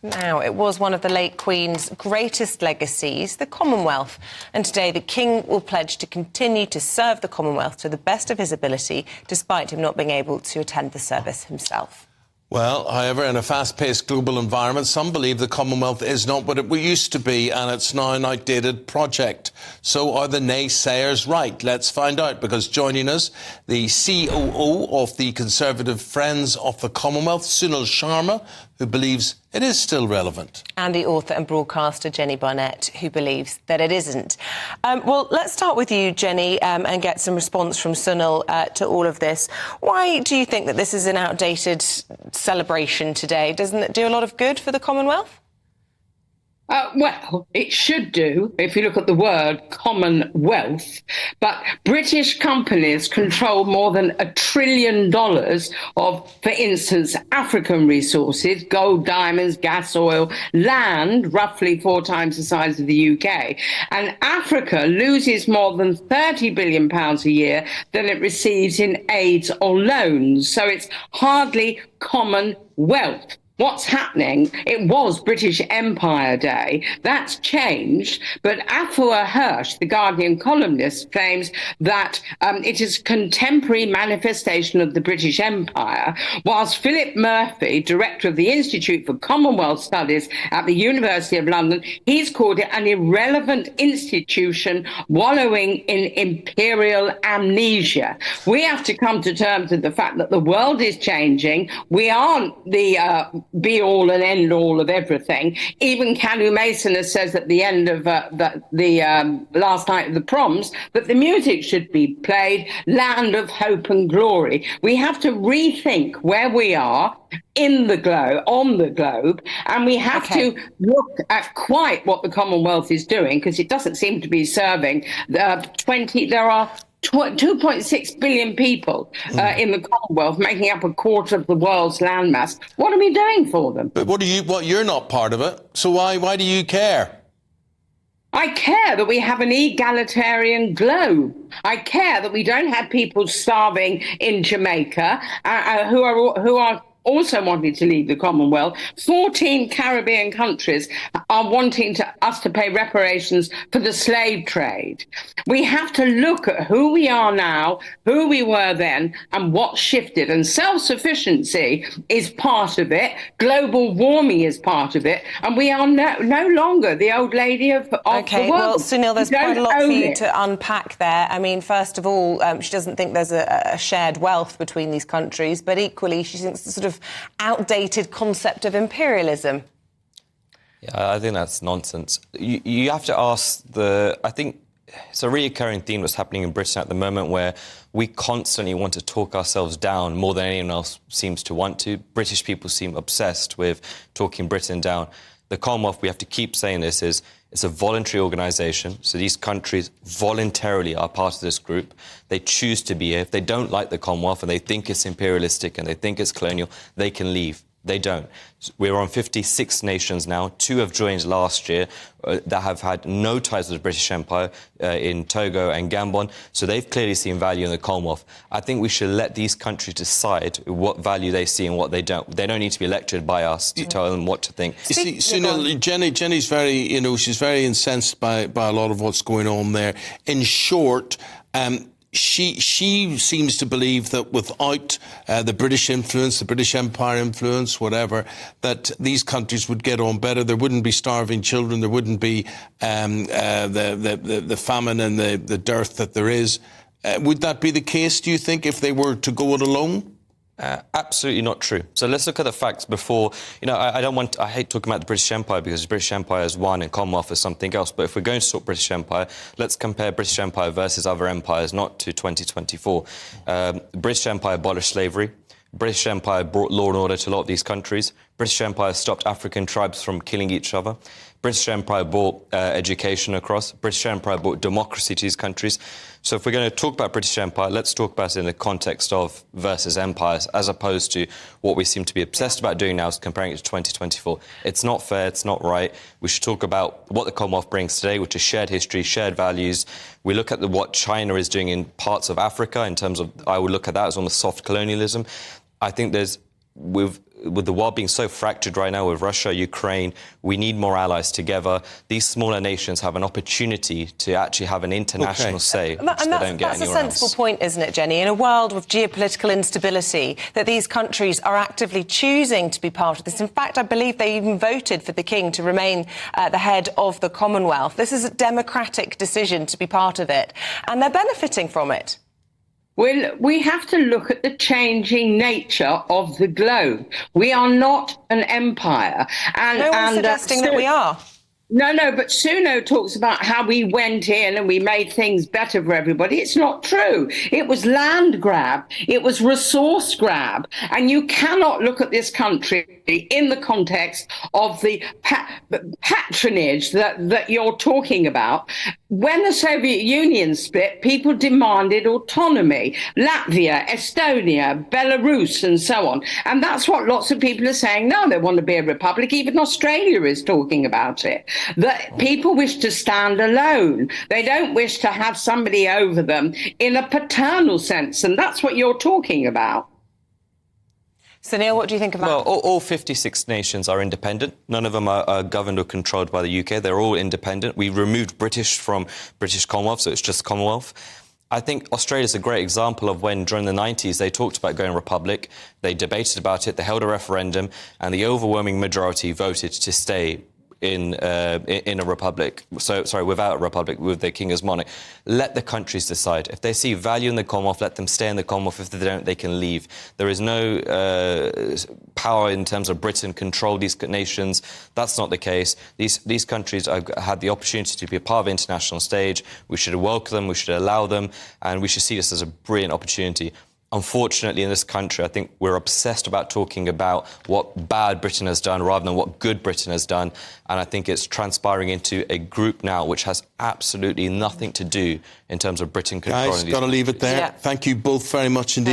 Now, it was one of the late Queen's greatest legacies, the Commonwealth. And today, the King will pledge to continue to serve the Commonwealth to the best of his ability, despite him not being able to attend the service himself. Well, however, in a fast-paced global environment, some believe the Commonwealth is not what it used to be, and it's now an outdated project. So are the naysayers right? Let's find out, because joining us, the COO of the Conservative Friends of the Commonwealth, Sunil Sharma, who believes it is still relevant. And the author and broadcaster Jeni Barnett, who believes that it isn't. Well, let's start with you, Jeni, and get some response from Sunil to all of this. Why do you think that this is an outdated celebration today? Doesn't it do a lot of good for the Commonwealth? Well, it should do, if you look at the word Commonwealth, but British companies control more than $1 trillion of, for instance, African resources, gold, diamonds, gas, oil, land, roughly 4 times the size of the UK. And Africa loses more than £30 billion a year than it receives in aid or loans. So it's hardly Commonwealth. What's happening? It was British Empire Day. That's changed. But Afua Hirsch, the Guardian columnist, claims that it is a contemporary manifestation of the British Empire, whilst Philip Murphy, director of the Institute for Commonwealth Studies at the University of London, he's called it an irrelevant institution wallowing in imperial amnesia. We have to come to terms with the fact that the world is changing. We aren't the be-all and end-all of everything. Even Callum Mason has says at the end of the last night of the proms that the music should be played, Land of Hope and Glory. We have to rethink where we are in the globe, on the globe, and we have to look at quite what the Commonwealth is doing, because it doesn't seem to be serving there are 2.6 billion people in the Commonwealth, making up a quarter of the world's landmass. What are we doing for them? But you're not part of it, so why do you care? I care that we have an egalitarian globe. I care that we don't have people starving in Jamaica who are also wanting to leave the Commonwealth. 14 Caribbean countries are wanting us to pay reparations for the slave trade. We have to look at who we are now, who we were then, and what shifted. And self-sufficiency is part of it. Global warming is part of it. And we are no longer the old lady of the world. Well, Sunil, there's quite a lot for you to unpack there. I mean, first of all, she doesn't think there's a shared wealth between these countries, but equally she thinks the sort of outdated concept of imperialism. Yeah, I think that's nonsense. You have to ask I think it's a reoccurring theme that's happening in Britain at the moment, where we constantly want to talk ourselves down more than anyone else seems to want to. British people seem obsessed with talking Britain down. The Commonwealth, we have to keep saying this, it's a voluntary organisation, so these countries voluntarily are part of this group. They choose to be here. If they don't like the Commonwealth and they think it's imperialistic and they think it's colonial, they can leave. They don't. We're on 56 nations now. 2 have joined last year that have had no ties to the British Empire in Togo and Gabon. So they've clearly seen value in the Commonwealth. I think we should let these countries decide what value they see and what they don't. They don't need to be lectured by us to tell them what to think. You see, Sunil, Jeni's very, she's very incensed by a lot of what's going on there. In short, She seems to believe that without the British influence, the British Empire influence, whatever, that these countries would get on better. There wouldn't be starving children. There wouldn't be the famine and the dearth that there is. Would that be the case, do you think, if they were to go it alone? Absolutely not true. So let's look at the facts before. I hate talking about the British Empire because the British Empire is one and Commonwealth is something else. But if we're going to talk British Empire, let's compare British Empire versus other empires, not to 2024. The British Empire abolished slavery. British Empire brought law and order to a lot of these countries. British Empire stopped African tribes from killing each other. British Empire brought education across. British Empire brought democracy to these countries. So if we're going to talk about British Empire, let's talk about it in the context of versus empires, as opposed to what we seem to be obsessed about doing now, is comparing it to 2024. It's not fair, it's not right. We should talk about what the Commonwealth brings today, which is shared history, shared values. We look at what China is doing in parts of Africa in terms of, I would look at that as almost soft colonialism. I think with the world being so fractured right now with Russia, Ukraine, we need more allies together. These smaller nations have an opportunity to actually have an international say, which they don't get that's a anywhere sensible else. point, isn't it, Jeni? In a world with geopolitical instability, that these countries are actively choosing to be part of this. In fact, I believe they even voted for the King to remain the head of the Commonwealth. This is a democratic decision to be part of it, and they're benefiting from it. Well, we have to look at the changing nature of the globe. We are not an empire. No one's suggesting that we are. No, but Suno talks about how we went in and we made things better for everybody. It's not true. It was land grab. It was resource grab. And you cannot look at this country in the context of the patronage that you're talking about. When the Soviet Union split, people demanded autonomy. Latvia, Estonia, Belarus, and so on. And that's what lots of people are saying. No, they want to be a republic. Even Australia is talking about it. That people wish to stand alone. They don't wish to have somebody over them in a paternal sense. And that's what you're talking about. Sunil, what do you think about Well, all 56 nations are independent. None of them are governed or controlled by the UK. They're all independent. We removed British from British Commonwealth, so it's just Commonwealth. I think Australia's a great example of when, during the 90s, they talked about going republic, they debated about it, they held a referendum, and the overwhelming majority voted to stay in a republic, without a republic, with the king as monarch. Let the countries decide. If they see value in the Commonwealth, let them stay in the Commonwealth. If they don't, they can leave. There is no power in terms of Britain control these nations. That's not the case. These countries have had the opportunity to be a part of the international stage. We should welcome them, we should allow them, and we should see this as a brilliant opportunity. Unfortunately, in this country, I think we're obsessed about talking about what bad Britain has done rather than what good Britain has done. And I think it's transpiring into a group now which has absolutely nothing to do in terms of Britain controlling these. Guys, got to leave it there. Yeah. Thank you both very much indeed.